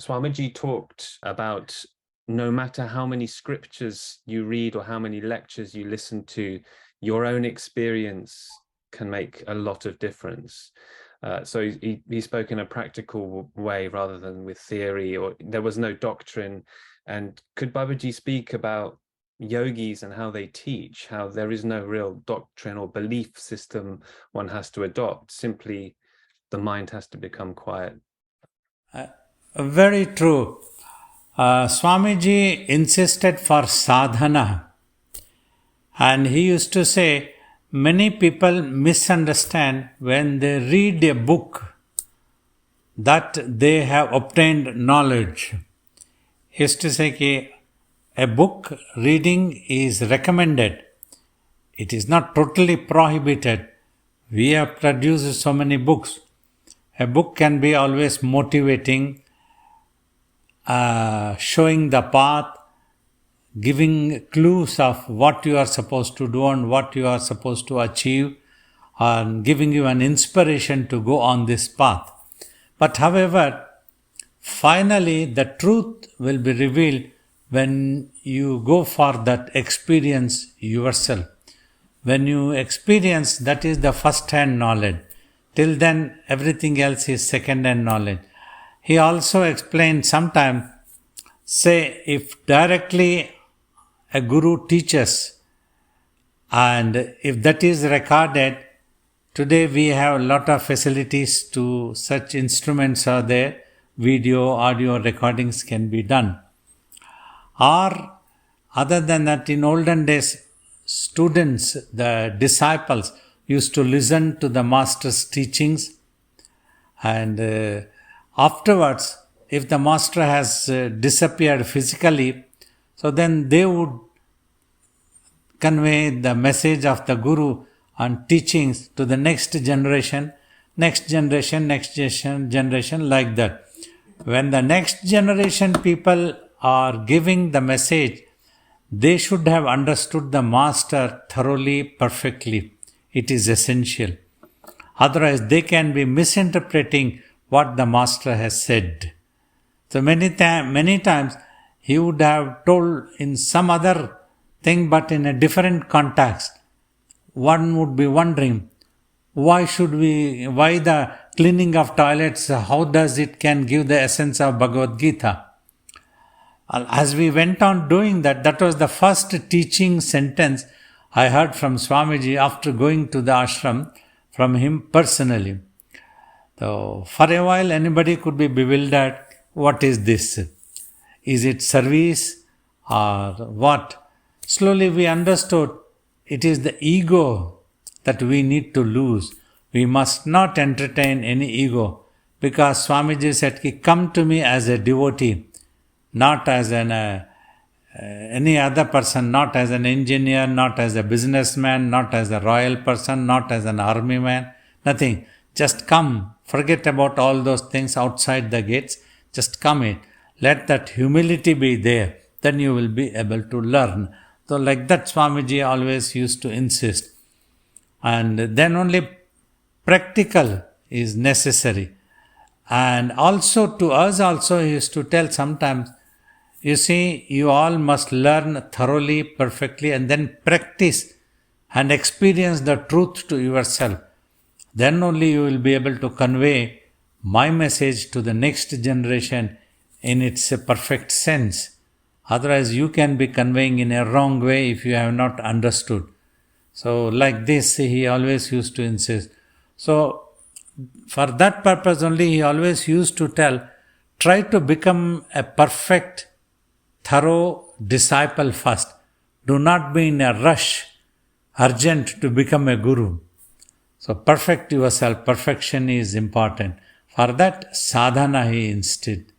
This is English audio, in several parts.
Swamiji talked about no matter how many scriptures you read or how many lectures you listen to, your own experience can make a lot of difference. So he spoke in a practical way rather than with theory, or there was no doctrine. And could Babaji speak about yogis and how they teach, how there is no real doctrine or belief system one has to adopt, simply the mind has to become quiet? Very true. Swamiji insisted for sadhana, and he used to say many people misunderstand when they read a book that they have obtained knowledge. He used to say that a book reading is recommended. It is not totally prohibited. We have produced so many books. A book can be always motivating, showing the path, giving clues of what you are supposed to do and what you are supposed to achieve, and giving you an inspiration to go on this path. But however, finally the truth will be revealed when you go for that experience yourself. When you experience, that is the first-hand knowledge. Till then, everything else is second-hand knowledge. He also explained sometime, say, if directly a guru teaches, and if that is recorded, today we have a lot of facilities to such instruments are there, video, audio recordings can be done. Or other than that, in olden days, students, the disciples, used to listen to the master's teachings, and afterwards, if the master has disappeared physically, so then they would convey the message of the guru and teachings to the next generation, like that. When the next generation people are giving the message, they should have understood the master thoroughly, perfectly. It is essential. Otherwise, they can be misinterpreting what the master has said. So many times he would have told in some other thing, but in a different context. One would be wondering, why the cleaning of toilets, how does it can give the essence of Bhagavad Gita? As we went on doing that, that was the first teaching sentence I heard from Swamiji after going to the ashram from him personally. So for a while anybody could be bewildered, what is this? Is it service or what? Slowly we understood it is the ego that we need to lose. We must not entertain any ego, because Swamiji said, come to me as a devotee, not as any other person, not as an engineer, not as a businessman, not as a royal person, not as an army man, nothing. Just come, forget about all those things outside the gates, just come in. Let that humility be there, then you will be able to learn. So like that Swamiji always used to insist. And then only practical is necessary. And also to us also he used to tell sometimes, you see, you all must learn thoroughly, perfectly, and then practice and experience the truth to yourself. Then only you will be able to convey my message to the next generation in its perfect sense. Otherwise, you can be conveying in a wrong way if you have not understood. So, like this, he always used to insist. So, for that purpose only, he always used to tell, try to become a perfect, thorough disciple first. Do not be in a rush, urgent to become a guru. So, perfect yourself. Perfection is important. For that, sadhana he insisted.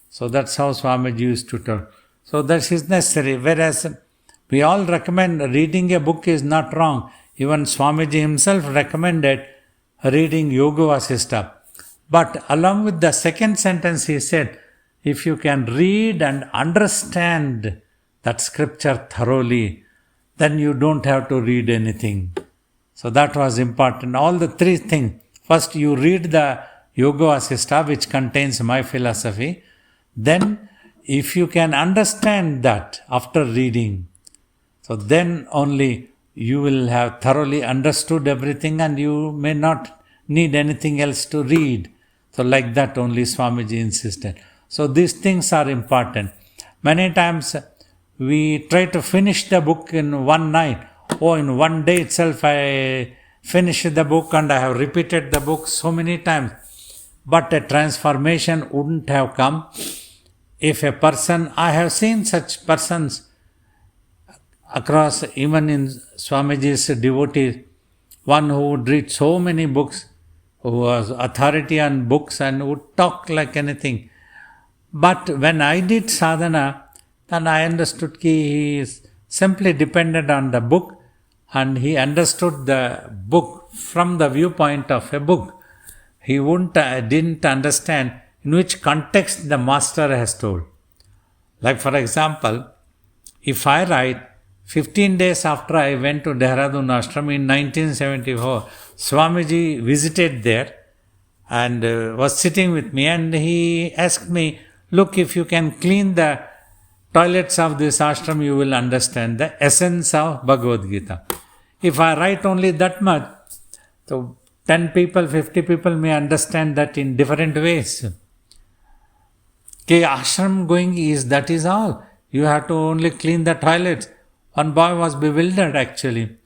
So, that's how Swamiji used to tell. So, that is necessary. Whereas, we all recommend reading a book is not wrong. Even Swamiji himself recommended reading Yoga Vasistha. But along with the second sentence, he said, if you can read and understand that scripture thoroughly, then you don't have to read anything. So that was important. All the three things. First, you read the Yoga Vasishtha, which contains my philosophy, then if you can understand that after reading, so then only you will have thoroughly understood everything and you may not need anything else to read. So like that only Swamiji insisted. So these things are important. Many times we try to finish the book in one night. Oh, in one day itself I finished the book and I have repeated the book so many times. But a transformation wouldn't have come if a person, I have seen such persons across, even in Swamiji's devotees, one who would read so many books, who was authority on books and would talk like anything. But when I did sadhana, then I understood that he is simply dependent on the book and he understood the book from the viewpoint of a book. He didn't understand in which context the master has told. Like for example, if I write 15 days after I went to Dehradun Ashram in 1974, Swamiji visited there and was sitting with me and he asked me, look, if you can clean the toilets of this ashram, you will understand the essence of Bhagavad Gita. If I write only that much, so 10 people, 50 people may understand that in different ways. Ashram going that is all. You have to only clean the toilets. One boy was bewildered actually.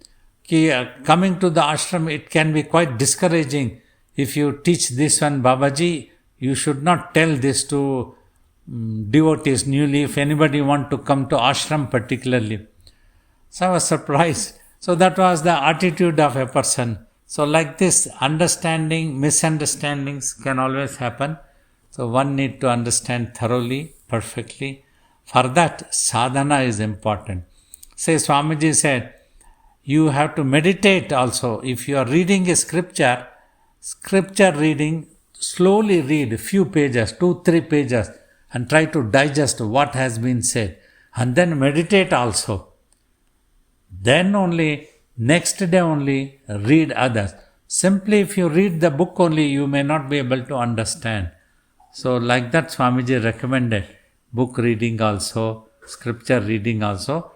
Coming to the ashram, it can be quite discouraging. If you teach this one, Babaji, you should not tell this to devotees newly, if anybody want to come to ashram particularly. So I was surprised. So that was the attitude of a person. So like this, misunderstandings can always happen. So one need to understand thoroughly, perfectly. For that, sadhana is important. Say Swamiji said, you have to meditate also. If you are reading a scripture reading, slowly read a few pages, 2-3 pages, and try to digest what has been said. And then meditate also. Then only, next day only, read others. Simply if you read the book only, you may not be able to understand. So like that Swamiji recommended book reading also, scripture reading also.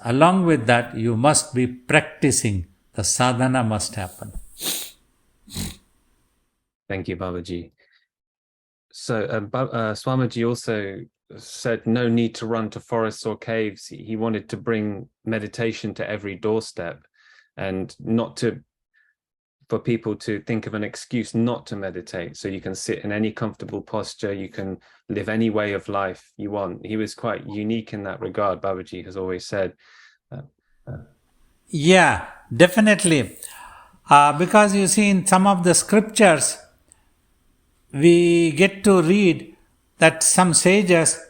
Along with that, you must be practicing. The sadhana must happen. Thank you, Babaji. So Swamiji also said no need to run to forests or caves. He wanted to bring meditation to every doorstep and for people to think of an excuse not to meditate. So you can sit in any comfortable posture, you can live any way of life you want. He was quite unique in that regard, Babaji has always said. Yeah, definitely. Because you see, in some of the scriptures, we get to read that some sages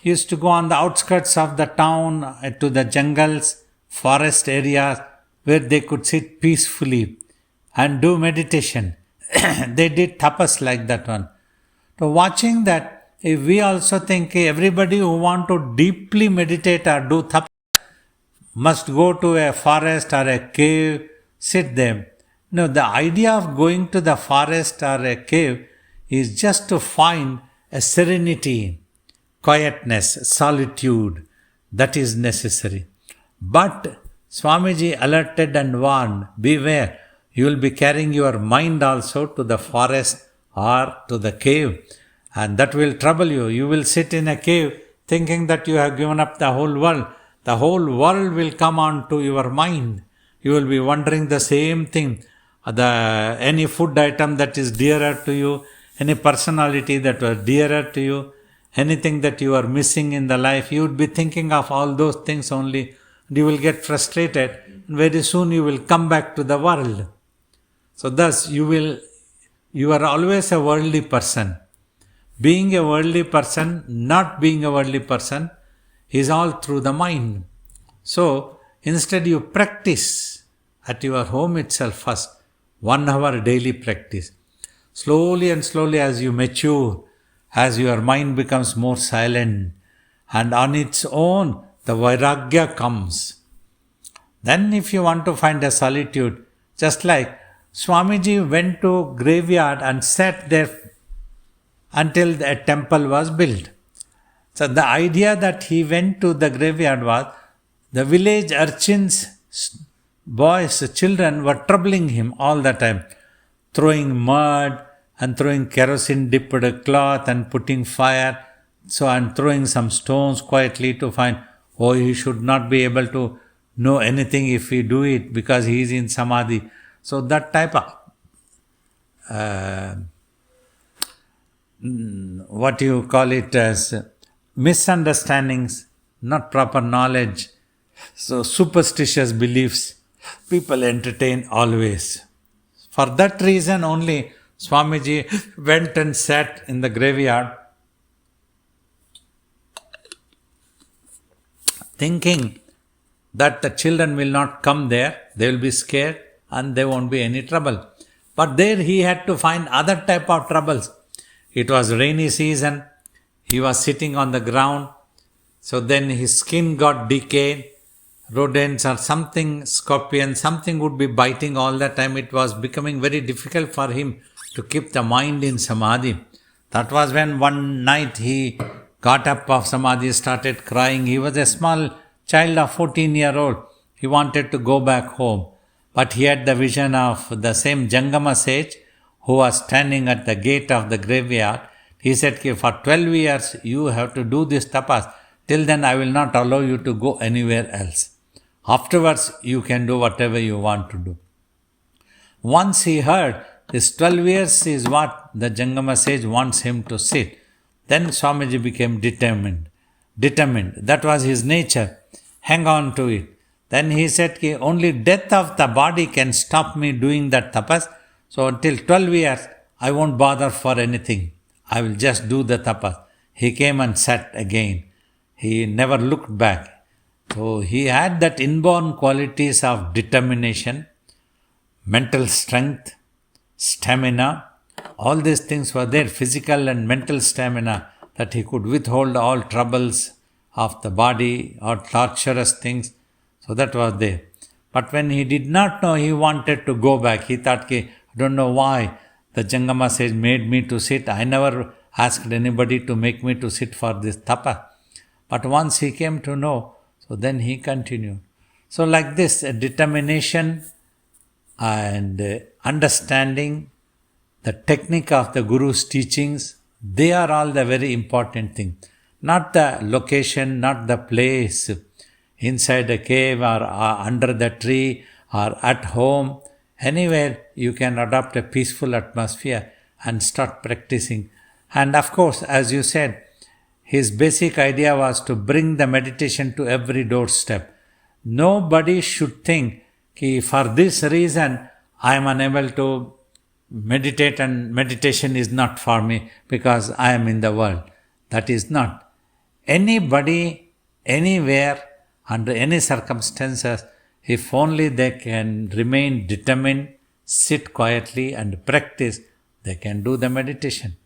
used to go on the outskirts of the town to the jungles, forest areas where they could sit peacefully and do meditation. They did tapas like that one. So watching that, if we also think everybody who want to deeply meditate or do tapas must go to a forest or a cave, sit there. No, the idea of going to the forest or a cave is just to find a serenity, quietness, solitude that is necessary. But Swamiji alerted and warned, beware, you will be carrying your mind also to the forest or to the cave, and that will trouble you. You will sit in a cave thinking that you have given up the whole world. The whole world will come on to your mind. You will be wondering the same thing. Any food item that is dearer to you, any personality that was dearer to you, anything that you are missing in the life, you would be thinking of all those things only. You will get frustrated. Very soon you will come back to the world. So thus you are always a worldly person. Being a worldly person, not being a worldly person, is all through the mind. So instead you practice at your home itself first, 1 hour daily practice. Slowly and slowly as you mature, as your mind becomes more silent, and on its own the vairagya comes. Then if you want to find a solitude, just like Swamiji went to graveyard and sat there until a temple was built. So the idea that he went to the graveyard was the village urchins, boys, children were troubling him all the time, throwing mud and throwing kerosene dipped cloth and putting fire, and throwing some stones quietly to find, oh, he should not be able to know anything if he do it because he is in samadhi. So that type of what you call it as misunderstandings, not proper knowledge. So superstitious beliefs people entertain always. For that reason only Swamiji went and sat in the graveyard thinking that the children will not come there, they will be scared and there won't be any trouble. But there he had to find other type of troubles. It was rainy season, he was sitting on the ground, so then his skin got decayed, rodents or something, scorpion, something would be biting all the time. It was becoming very difficult for him to keep the mind in samadhi. That was when one night he got up of samadhi, started crying. He was a small child of 14-year-old. He wanted to go back home. But he had the vision of the same Jangama sage who was standing at the gate of the graveyard. He said, for 12 years you have to do this tapas. Till then I will not allow you to go anywhere else. Afterwards you can do whatever you want to do. Once he heard this 12 years is what the Jangama sage wants him to sit, then Swamiji became determined. That was his nature. Hang on to it. Then he said, only death of the body can stop me doing that tapas. So until 12 years, I won't bother for anything. I will just do the tapas. He came and sat again. He never looked back. So he had that inborn qualities of determination, mental strength, stamina. All these things were there, physical and mental stamina, that he could withhold all troubles of the body or torturous things. So that was there. But when he did not know, he wanted to go back. He thought, I don't know why the Jangama sage made me to sit. I never asked anybody to make me to sit for this tapa. But once he came to know, so then he continued. So like this, determination and understanding the technique of the Guru's teachings, they are all the very important thing. Not the location, not the place, inside a cave or under the tree or at home. Anywhere you can adopt a peaceful atmosphere and start practicing. And of course, as you said, his basic idea was to bring the meditation to every doorstep. Nobody should think, for this reason I am unable to meditate and meditation is not for me because I am in the world. That is not. Anybody, anywhere, under any circumstances, if only they can remain determined, sit quietly and practice, they can do the meditation.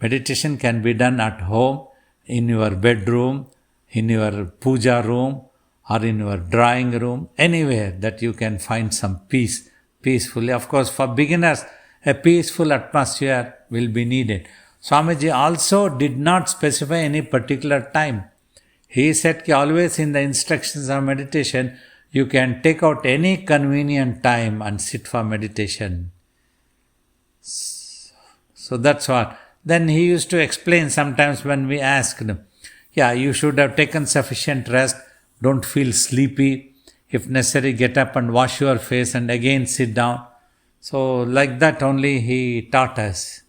Meditation can be done at home, in your bedroom, in your puja room, or in your drawing room, anywhere that you can find some peace, peacefully. Of course, for beginners, a peaceful atmosphere will be needed. Swamiji also did not specify any particular time. He said always in the instructions of meditation, you can take out any convenient time and sit for meditation. So that's what. Then he used to explain sometimes when we asked, you should have taken sufficient rest, don't feel sleepy. If necessary, get up and wash your face and again sit down. So like that only he taught us.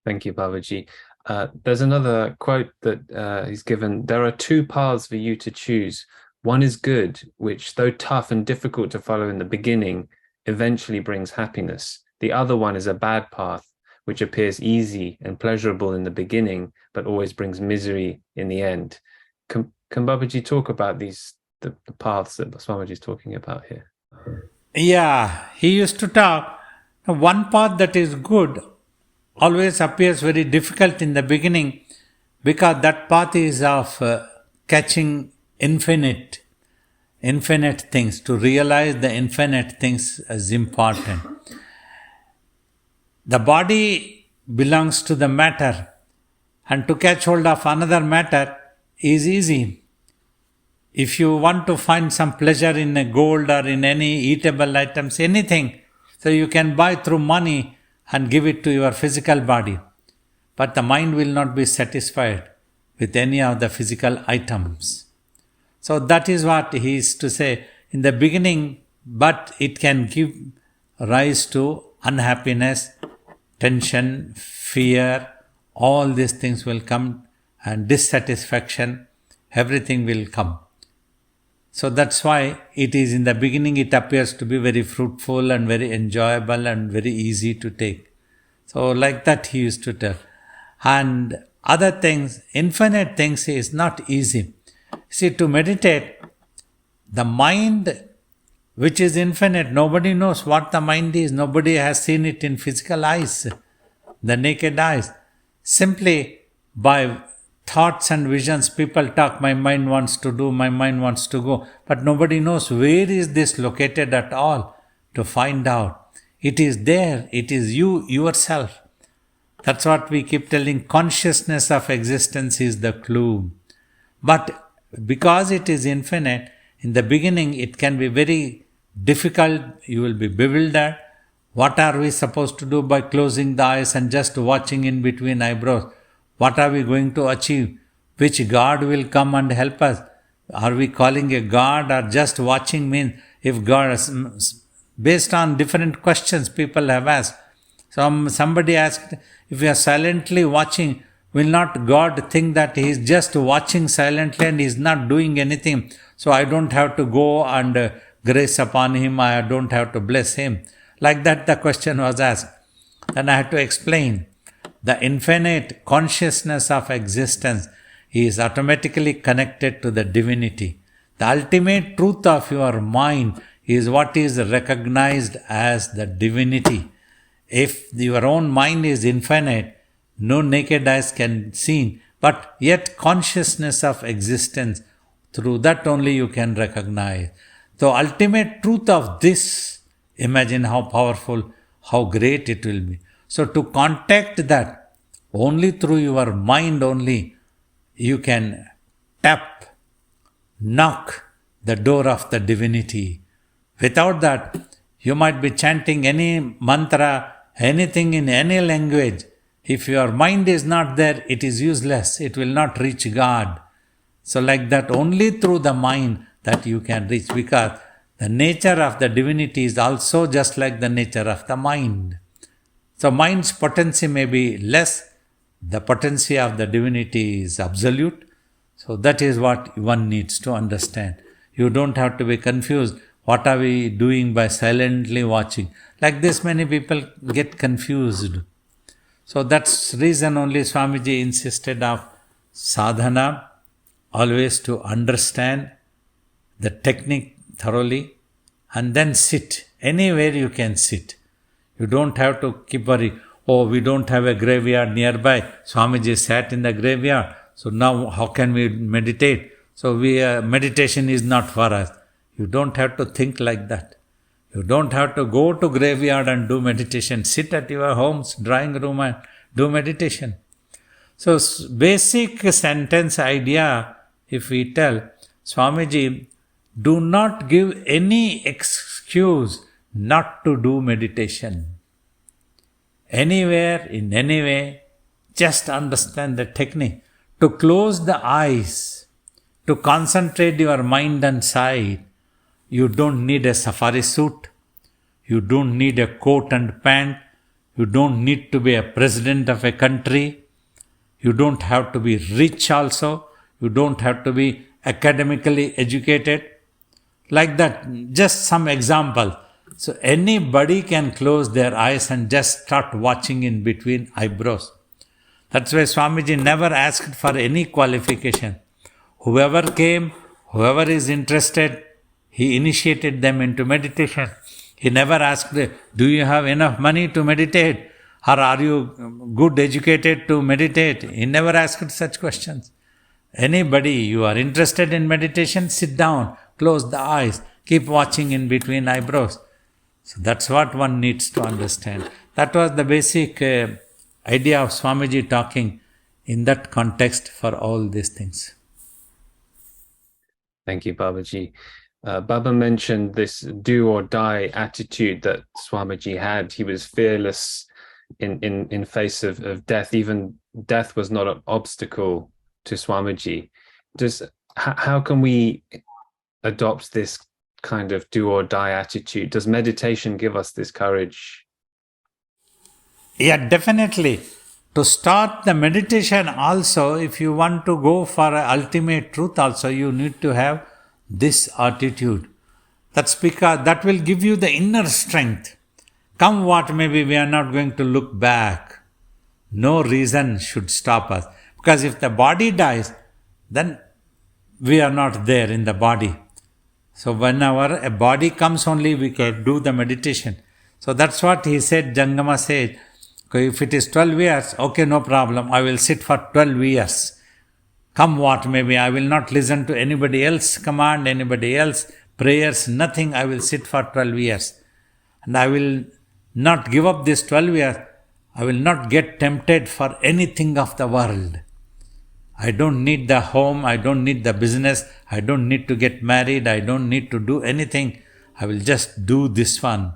Thank you, Babaji. There's another quote that he's given. There are two paths for you to choose. One is good, which though tough and difficult to follow in the beginning, eventually brings happiness. The other one is a bad path, which appears easy and pleasurable in the beginning, but always brings misery in the end. Can Babaji talk about the paths that Swamiji is talking about here? Yeah, he used to talk. One path that is good always appears very difficult in the beginning because that path is of catching infinite. infinite things. To realize the infinite things is important. The body belongs to the matter, and to catch hold of another matter is easy. If you want to find some pleasure in a gold or in any eatable items, anything, so you can buy through money and give it to your physical body. But the mind will not be satisfied with any of the physical items. So that is what he is to say in the beginning, but it can give rise to unhappiness, tension, fear, all these things will come, and dissatisfaction, everything will come. So that's why it is in the beginning it appears to be very fruitful and very enjoyable and very easy to take. So like that he used to tell. And other things, infinite things is not easy. See, to meditate, the mind which is infinite, nobody knows what the mind is. Nobody has seen it in physical eyes, the naked eyes. Simply by thoughts and visions, people talk, my mind wants to do, my mind wants to go. But nobody knows where is this located at all to find out. It is there, it is you, yourself. That's what we keep telling, consciousness of existence is the clue. But because it is infinite, in the beginning it can be very difficult, you will be bewildered. What are we supposed to do by closing the eyes and just watching in between eyebrows? What are we going to achieve? Which God will come and help us? Are we calling a God or just watching means if God, based on different questions people have asked. Somebody asked, if we are silently watching, will not God think that he is just watching silently and he is not doing anything? So I don't have to go and grace upon him, I don't have to bless him. Like that the question was asked. Then I had to explain. The infinite consciousness of existence is automatically connected to the divinity. The ultimate truth of your mind is what is recognized as the divinity. If your own mind is infinite, no naked eyes can see, but yet consciousness of existence, through that only you can recognize. The ultimate truth of this, imagine how powerful, how great it will be. So to contact that, only through your mind only, you can tap, knock the door of the divinity. Without that, you might be chanting any mantra, anything in any language. If your mind is not there, it is useless. It will not reach God. So like that, only through the mind that you can reach, because the nature of the divinity is also just like the nature of the mind. So mind's potency may be less, the potency of the divinity is absolute. So that is what one needs to understand. You don't have to be confused. What are we doing by silently watching? Like this, many people get confused. So that's reason only Swamiji insisted of sadhana, always to understand the technique thoroughly, and then sit. Anywhere you can sit. You don't have to keep worrying, oh, we don't have a graveyard nearby. Swamiji sat in the graveyard. So now how can we meditate? So meditation is not for us. You don't have to think like that. You don't have to go to graveyard and do meditation. Sit at your home's drawing room and do meditation. So basic sentence idea, if we tell, Swamiji, do not give any excuse not to do meditation. Anywhere, in any way, just understand the technique. To close the eyes, to concentrate your mind and sight, you don't need a safari suit. You don't need a coat and pant. You don't need to be a president of a country. You don't have to be rich also. You don't have to be academically educated. Like that, just some example. So anybody can close their eyes and just start watching in between eyebrows. That's why Swamiji never asked for any qualification. Whoever came, whoever is interested, he initiated them into meditation. He never asked, do you have enough money to meditate? Or are you good educated to meditate? He never asked such questions. Anybody, you are interested in meditation, sit down. close the eyes, keep watching in between eyebrows. So that's what one needs to understand. That was the basic idea of Swamiji talking in that context for all these things. Thank you, Babaji. Baba mentioned this do or die attitude that Swamiji had. He was fearless in face of death. Even death was not an obstacle to Swamiji. How can we adopt this kind of do or die attitude? Does meditation give us this courage? Yeah, definitely. To start the meditation also, if you want to go for ultimate truth also, you need to have this attitude. That's because that will give you the inner strength. Come what may be, we are not going to look back. No reason should stop us. Because if the body dies, then we are not there in the body. So whenever a body comes only, we can do the meditation. So that's what he said, Jangama said, if it is 12 years, okay, no problem, I will sit for 12 years. Come what may be, I will not listen to anybody else command, anybody else prayers, nothing, I will sit for 12 years. And I will not give up this 12 years. I will not get tempted for anything of the world. I don't need the home, I don't need the business, I don't need to get married, I don't need to do anything. I will just do this one.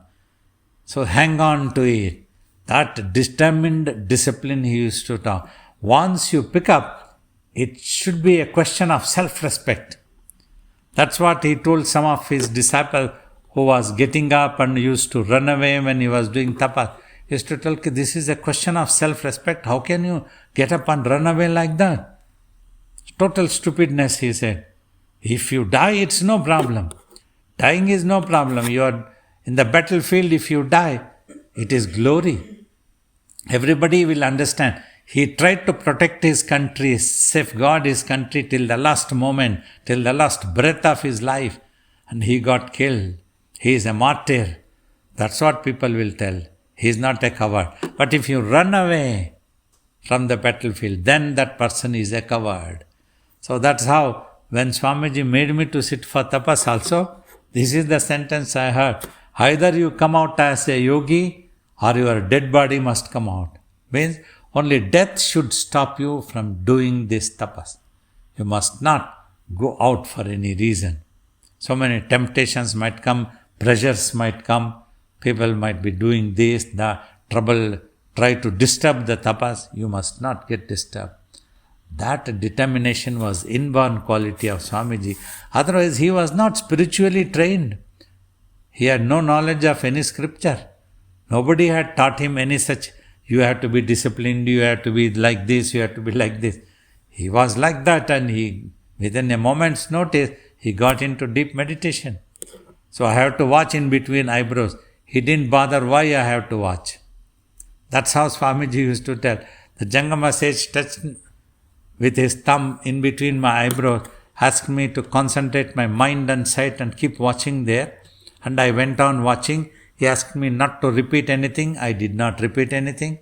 So hang on to it. That determined discipline he used to talk. Once you pick up, it should be a question of self-respect. That's what he told some of his disciples who was getting up and used to run away when he was doing tapas. He used to tell, this is a question of self-respect. How can you get up and run away like that? Total stupidness, he said. If you die, it's no problem. Dying is no problem. You are in the battlefield, if you die, it is glory. Everybody will understand. He tried to protect his country, safeguard his country till the last moment, till the last breath of his life. And he got killed. He is a martyr. That's what people will tell. He is not a coward. But if you run away from the battlefield, then that person is a coward. So that's how, when Swamiji made me to sit for tapas also, this is the sentence I heard. Either you come out as a yogi or your dead body must come out. Means only death should stop you from doing this tapas. You must not go out for any reason. So many temptations might come, pressures might come, people might be doing this, the trouble, try to disturb the tapas. You must not get disturbed. That determination was inborn quality of Swamiji. Otherwise, he was not spiritually trained. He had no knowledge of any scripture. Nobody had taught him any such, you have to be disciplined, you have to be like this, you have to be like this. He was like that, and he, within a moment's notice, he got into deep meditation. So I have to watch in between eyebrows. He didn't bother why I have to watch. That's how Swamiji used to tell. The Jangama sage touched with his thumb in between my eyebrows, asked me to concentrate my mind and sight and keep watching there. And I went on watching. He asked me not to repeat anything. I did not repeat anything.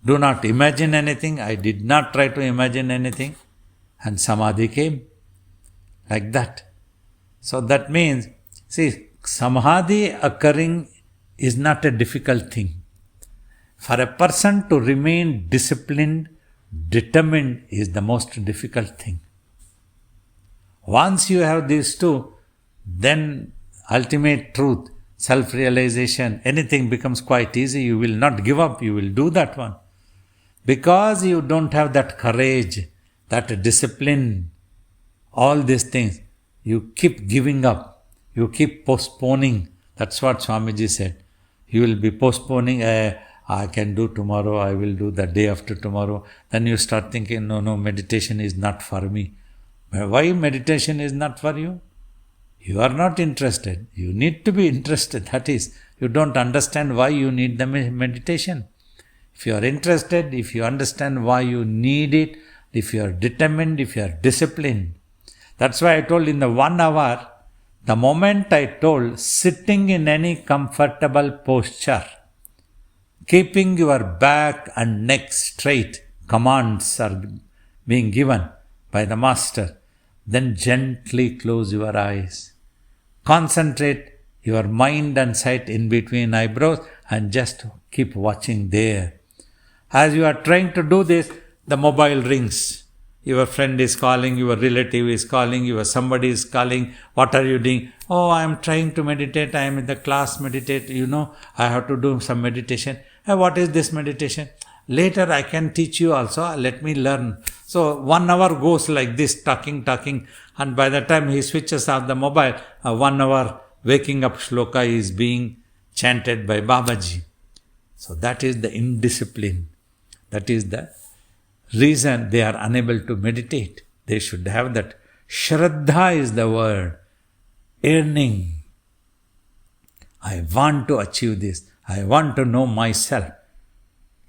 Do not imagine anything. I did not try to imagine anything. And Samadhi came. Like that. So that means, see, Samadhi occurring is not a difficult thing. For a person to remain disciplined, determined is the most difficult thing. Once you have these two, then ultimate truth, self-realization, anything becomes quite easy. You will not give up, you will do that one. Because you don't have that courage, that discipline, all these things, you keep giving up, you keep postponing. That's what Swamiji said. You will be postponing, I can do tomorrow, I will do the day after tomorrow. Then you start thinking, no, meditation is not for me. Why meditation is not for you? You are not interested. You need to be interested. That is, you don't understand why you need the meditation. If you are interested, if you understand why you need it, if you are determined, if you are disciplined. That's why I told in the 1 hour, the moment I told sitting in any comfortable posture, keeping your back and neck straight, commands are being given by the master, then gently close your eyes. Concentrate your mind and sight in between eyebrows and just keep watching there. As you are trying to do this, the mobile rings. Your friend is calling, your relative is calling, your somebody is calling. What are you doing? Oh, I am trying to meditate. I am in the class meditate. I have to do some meditation. What is this meditation? Later I can teach you also. Let me learn. So 1 hour goes like this, talking. And by the time he switches off the mobile, 1 hour waking up shloka is being chanted by Babaji. So that is the indiscipline. That is the reason they are unable to meditate. They should have that. Shraddha is the word. Yearning. I want to achieve this. I want to know myself.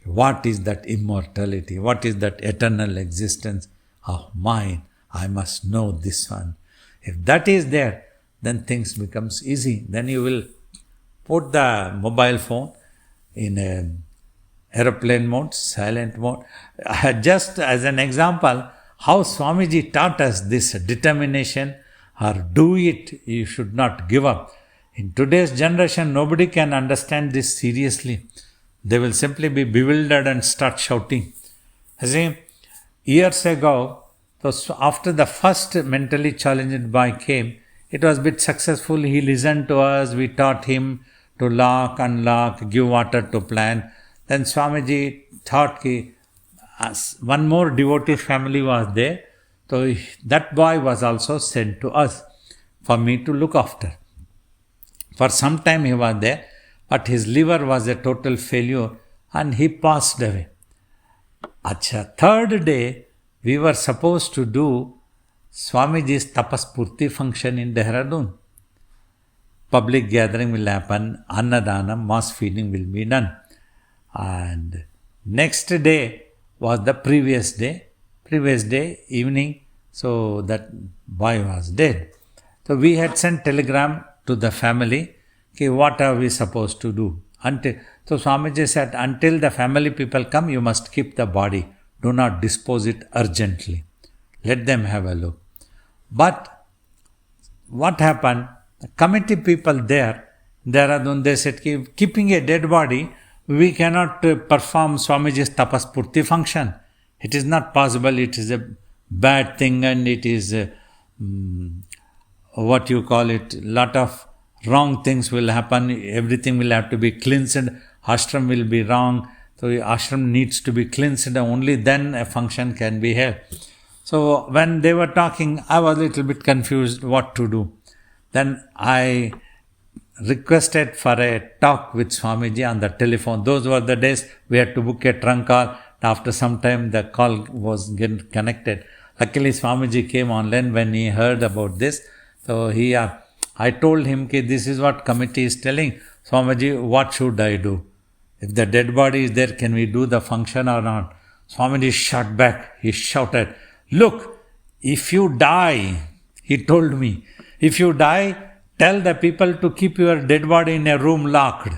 What is that immortality? What is that eternal existence of mine? I must know this one. If that is there, then things becomes easy. Then you will put the mobile phone in a aeroplane mode, silent mode. Just as an example, how Swamiji taught us this determination, or do it, you should not give up. In today's generation, nobody can understand this seriously. They will simply be bewildered and start shouting. See, years ago, so after the first mentally challenged boy came, it was a bit successful. He listened to us. We taught him to lock, unlock, give water to plant. Then Swamiji thought one more devotee family was there. So that boy was also sent to us for me to look after. For some time he was there, but his liver was a total failure and he passed away. Third day, we were supposed to do Swamiji's Tapaspurti function in Dehradun. Public gathering will happen, Annadanam, mass feeding will be done. And next day was the previous day evening, so that boy was dead. So we had sent telegram to the family, what are we supposed to do? So Swamiji said, until the family people come, you must keep the body. Do not dispose it urgently. Let them have a look. But what happened? The committee people there, they said, keeping a dead body, we cannot perform Swamiji's Tapaspurti function. It is not possible. It is a bad thing and it is lot of wrong things will happen. Everything will have to be cleansed. Ashram will be wrong. So ashram needs to be cleansed. Only then a function can be held. So when they were talking, I was a little bit confused what to do. Then I requested for a talk with Swamiji on the telephone. Those were the days we had to book a trunk call. After some time, the call was connected. Luckily, Swamiji came online when he heard about this. So I told him, this is what committee is telling. Swamiji, what should I do? If the dead body is there, can we do the function or not? Swamiji shot back. He shouted, look, if you die, he told me, if you die, tell the people to keep your dead body in a room locked.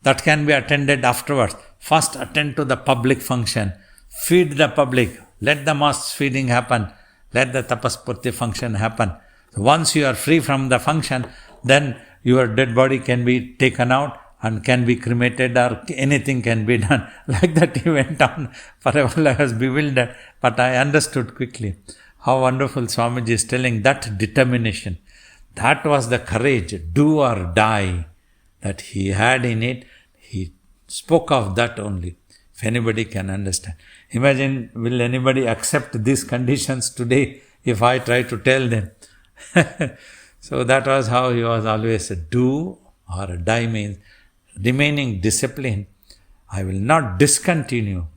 That can be attended afterwards. First attend to the public function. Feed the public. Let the mass feeding happen. Let the Tapaspurti function happen. Once you are free from the function, then your dead body can be taken out and can be cremated or anything can be done. Like that he went on. For a while I was bewildered, but I understood quickly. How wonderful Swamiji is telling that determination. That was the courage, do or die, that he had in it. He spoke of that only. If anybody can understand. Imagine, will anybody accept these conditions today if I try to tell them? So that was how he was always do or die means remaining disciplined. I will not discontinue.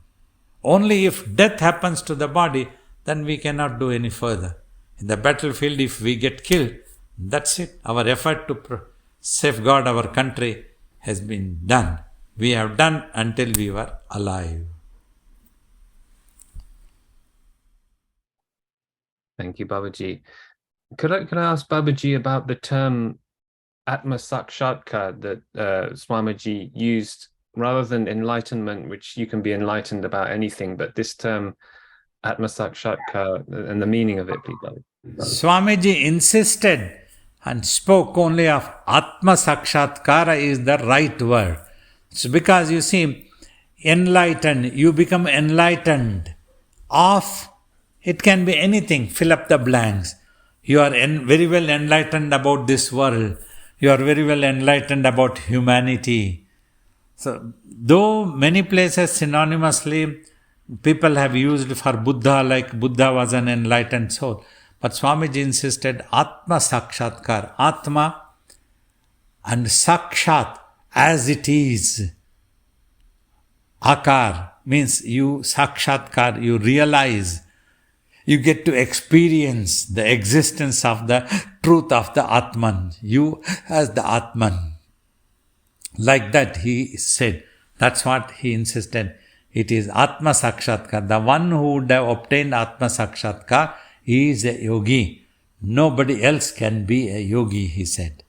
Only if death happens to the body, then we cannot do any further. In the battlefield, if we get killed, that's it. Our effort to safeguard our country has been done. We have done until we were alive. Thank you, Babaji. Could I ask Babaji about the term Atma Sakshatkar that Swamiji used rather than enlightenment, which you can be enlightened about anything, but this term Atma Sakshatkar and the meaning of it, please, Babaji. Swamiji insisted and spoke only of Atma Sakshatkara is the right word. It's because you see, enlightened, you become enlightened of, it can be anything, fill up the blanks. You are very well enlightened about this world. You are very well enlightened about humanity. So, though many places synonymously people have used for Buddha, like Buddha was an enlightened soul, but Swamiji insisted Atma Sakshatkar, Atma and Sakshat as it is. Akar means you Sakshatkar, you realize, you get to experience the existence of the truth of the Atman, you as the Atman. Like that he said, that's what he insisted. It is Atma Sakshatkar. The one who would have obtained Atma Sakshatkar is a yogi. Nobody else can be a yogi, he said.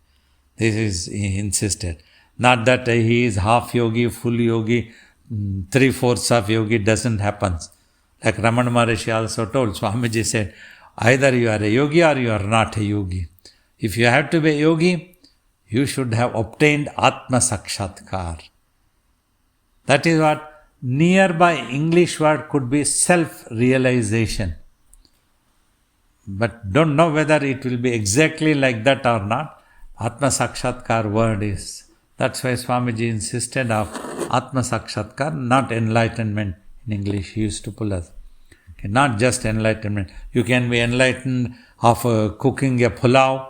This is, he insisted. Not that he is half yogi, full yogi, 3/4 of yogi, doesn't happen. Like Ramana Maharishi also told, Swamiji said, either you are a yogi or you are not a yogi. If you have to be a yogi, you should have obtained Atma Sakshatkar. That is what nearby English word could be self-realization. But don't know whether it will be exactly like that or not. Atma Sakshatkar word is. That's why Swamiji insisted of Atma Sakshatkar, not enlightenment in English. He used to pull us. Okay, not just enlightenment. You can be enlightened of cooking a pulao.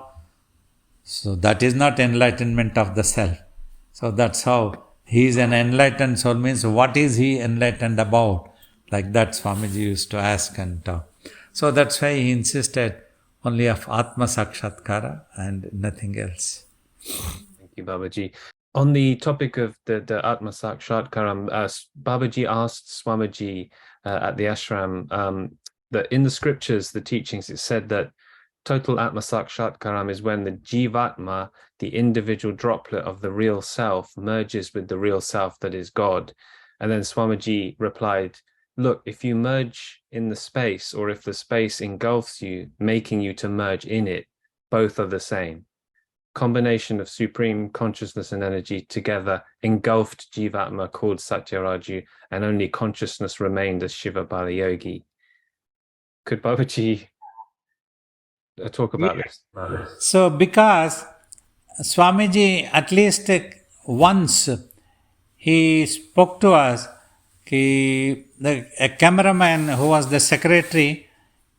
So that is not enlightenment of the self. So that's how he is an enlightened soul, means what is he enlightened about? Like that Swamiji used to ask and talk. So that's why he insisted only of Atma Sakshatkara and nothing else. Thank you, Babaji. On the topic of the Atma Sakshatkara, Babaji asked Swamiji at the ashram that in the scriptures, the teachings, it said that total Atma Sakshatkaram is when the Jivatma, the individual droplet of the real self, merges with the real self that is God. And then Swamiji replied, look, if you merge in the space, or if the space engulfs you, making you to merge in it, both are the same. Combination of supreme consciousness and energy together engulfed Jivatma called Satyaraju, and only consciousness remained as Shiva Bala Yogi. Could Babaji talk about this? So because Swamiji at least once he spoke to us, a cameraman who was the secretary,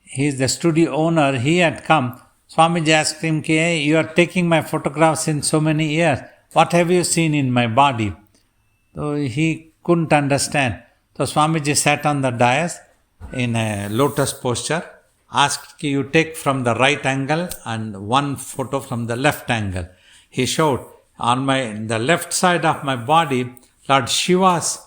he is the studio owner, he had come. Swamiji asked him, hey, you are taking my photographs in so many years. What have you seen in my body? So he couldn't understand. So Swamiji sat on the dais in a lotus posture, asked, you take from the right angle and one photo from the left angle. He showed on the left side of my body, Lord Shiva's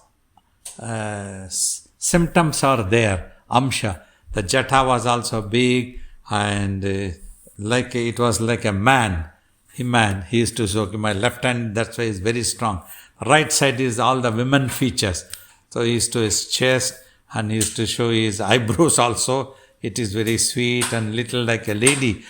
symptoms are there, Amsha. The jata was also big and like it was like a man. He used to show my left hand, that's why he's very strong. Right side is all the women features. So he used to his chest and he used to show his eyebrows also. It is very sweet and little like a lady.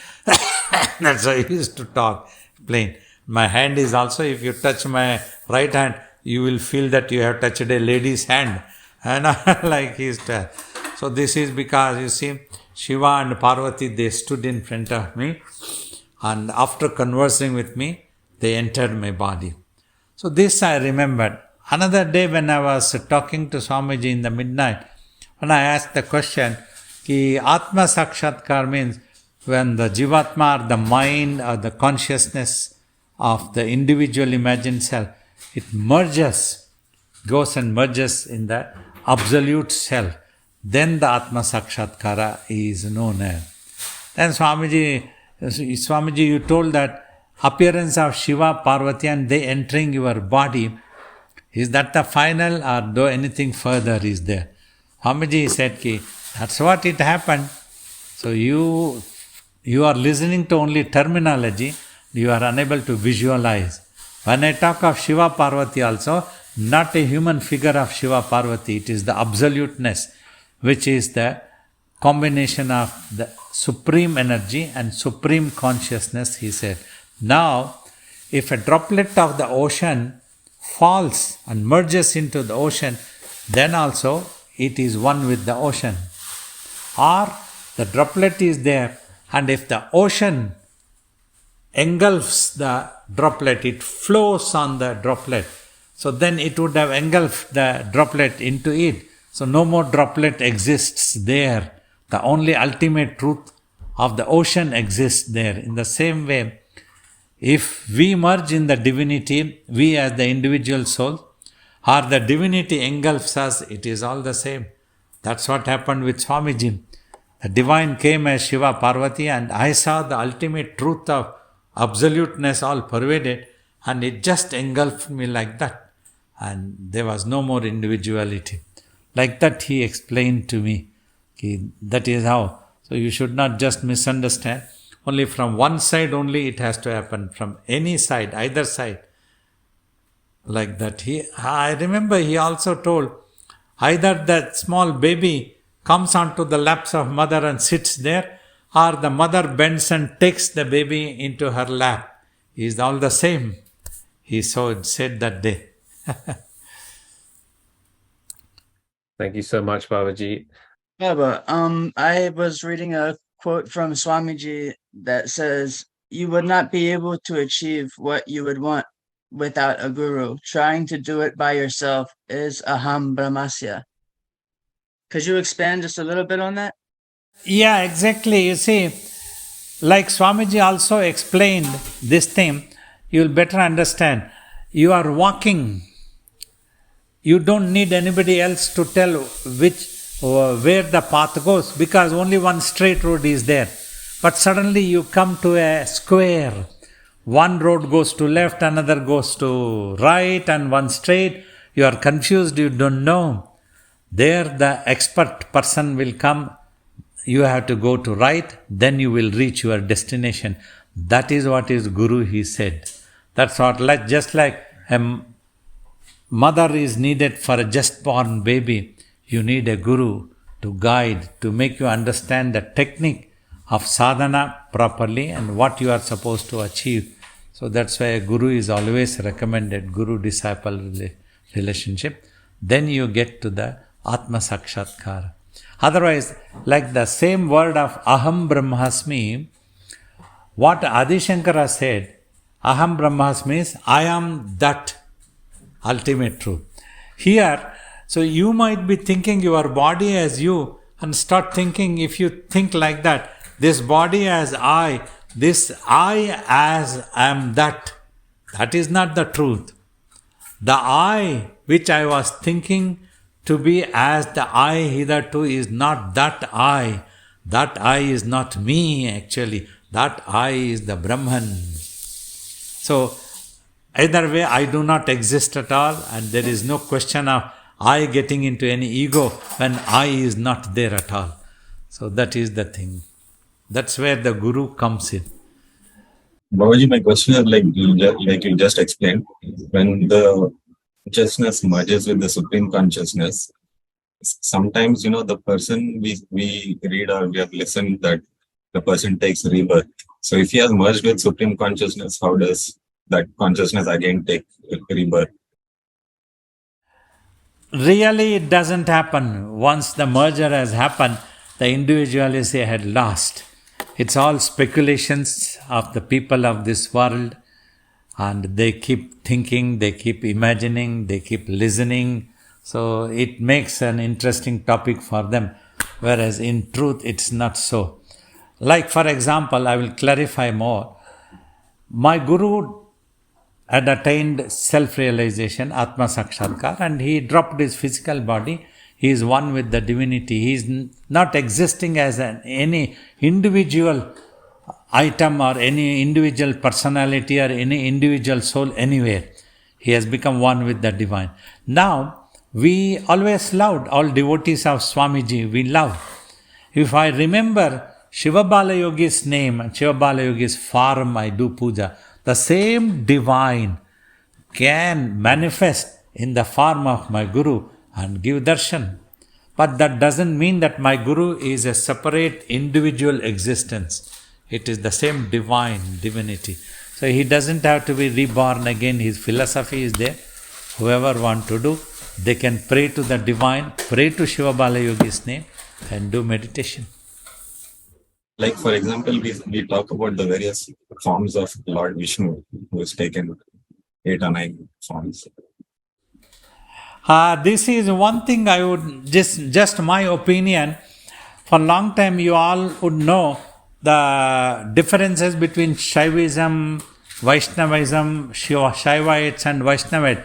That's why he used to talk plain. My hand is also, if you touch my right hand, you will feel that you have touched a lady's hand. And like he used to. So this is because you see, Shiva and Parvati, they stood in front of me, and after conversing with me, they entered my body. So this I remembered. Another day when I was talking to Swamiji in the midnight, when I asked the question, ki Atma Sakshatkar means when the Jivatma or the mind or the consciousness of the individual imagined self, it merges, goes and merges in the absolute self. Then the Atma Sakshatkara is known as. Then Swamiji, you told that appearance of Shiva, Parvati and they entering your body, is that the final or though anything further is there? Swamiji said, that's what it happened. So you are listening to only terminology, you are unable to visualize. When I talk of Shiva, Parvati also, not a human figure of Shiva, Parvati, it is the absoluteness, which is the combination of the supreme energy and supreme consciousness, he said. Now, if a droplet of the ocean falls and merges into the ocean, then also it is one with the ocean. Or the droplet is there, and if the ocean engulfs the droplet, it flows on the droplet. So then it would have engulfed the droplet into it. So no more droplet exists there. The only ultimate truth of the ocean exists there. In the same way, if we merge in the divinity, we as the individual soul, or the divinity engulfs us, it is all the same. That's what happened with Swamiji. The divine came as Shiva Parvati, and I saw the ultimate truth of absoluteness all pervaded, and it just engulfed me like that. And there was no more individuality. Like that he explained to me. That is how. So you should not just misunderstand. Only from one side only it has to happen. From any side, either side. Like that. I remember he also told, either that small baby comes onto the laps of mother and sits there, or the mother bends and takes the baby into her lap. It is all the same. He said that day. Thank you so much, Babaji. Baba, I was reading a quote from Swamiji that says, "You would not be able to achieve what you would want without a guru. Trying to do it by yourself is aham brahmasya." Could you expand just a little bit on that? Yeah, exactly. You see, like Swamiji also explained this thing, you will better understand. You are walking. You don't need anybody else to tell where the path goes, because only one straight road is there. But suddenly you come to a square. One road goes to left, another goes to right, and one straight. You are confused, you don't know. There the expert person will come. You have to go to right, then you will reach your destination. That is what is Guru, he said. That's what, just like a mother is needed for a just born baby, you need a guru to guide, to make you understand the technique of sadhana properly and what you are supposed to achieve. So that's why a guru is always recommended, guru-disciple relationship. Then you get to the Atma Sakshatkara. Otherwise, like the same word of Aham Brahmasmi, what Adi Shankara said, Aham Brahmasmi is, I am that ultimate truth. Here, so you might be thinking your body as you, and start thinking, if you think like that, this body as I, this I as am that is not the truth. The I which I was thinking to be as the I hitherto is not that I. That I is not me actually. That I is the Brahman. So, either way, I do not exist at all, and there is no question of I getting into any ego when I is not there at all. So that is the thing. That's where the Guru comes in. Babaji, my question is like you just explained, when the consciousness merges with the Supreme Consciousness, sometimes, the person we read or we have listened that the person takes rebirth. So if he has merged with Supreme Consciousness, how does that consciousness again take rebirth? Really, it doesn't happen. Once the merger has happened, the individuality had lost. It's all speculations of the people of this world, and they keep thinking, they keep imagining, they keep listening. So it makes an interesting topic for them, whereas in truth it's not so. Like for example, I will clarify more. My Guru had attained self-realization, Atma Sakshatkar, and he dropped his physical body. He is one with the divinity. He is not existing as any individual item or any individual personality or any individual soul anywhere. He has become one with the divine. Now, we always loved, all devotees of Swamiji, we love. If I remember Shiva Bala Yogi's name and Shiva Bala Yogi's farm, I do puja, the same divine can manifest in the form of my Guru and give darshan. But that doesn't mean that my Guru is a separate individual existence. It is the same divinity. So he doesn't have to be reborn again. His philosophy is there. Whoever want to do, they can pray to the divine, pray to Shiva Bala Yogi's name and do meditation. Like, for example, we talk about the various forms of Lord Vishnu, who has taken 8 or 9 forms. This is one thing I would, just my opinion. For a long time you all would know the differences between Shaivism, Vaishnavism, Shaivites and Vaishnavites.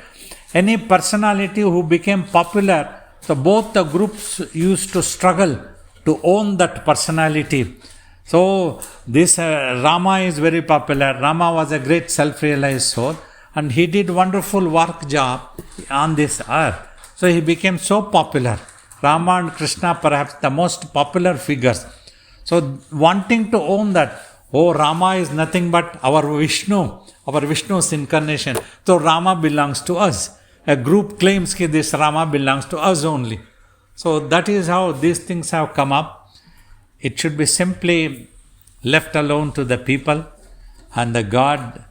Any personality who became popular, so both the groups used to struggle to own that personality. So this Rama is very popular. Rama was a great self-realized soul and he did wonderful work job on this earth. So he became so popular. Rama and Krishna perhaps the most popular figures. So wanting to own that, oh, Rama is nothing but our Vishnu's incarnation. So Rama belongs to us. A group claims that this Rama belongs to us only. So that is how these things have come up. It should be simply left alone to the people, and the God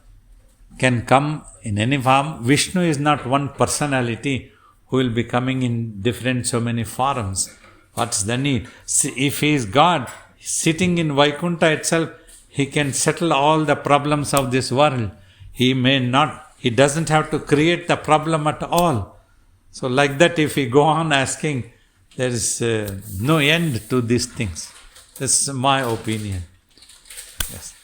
can come in any form. Vishnu is not one personality who will be coming in different so many forms. What's the need? If he is God, sitting in Vaikuntha itself, he can settle all the problems of this world. He doesn't have to create the problem at all. So like that, if we go on asking, there is no end to these things. This is my opinion. Yes.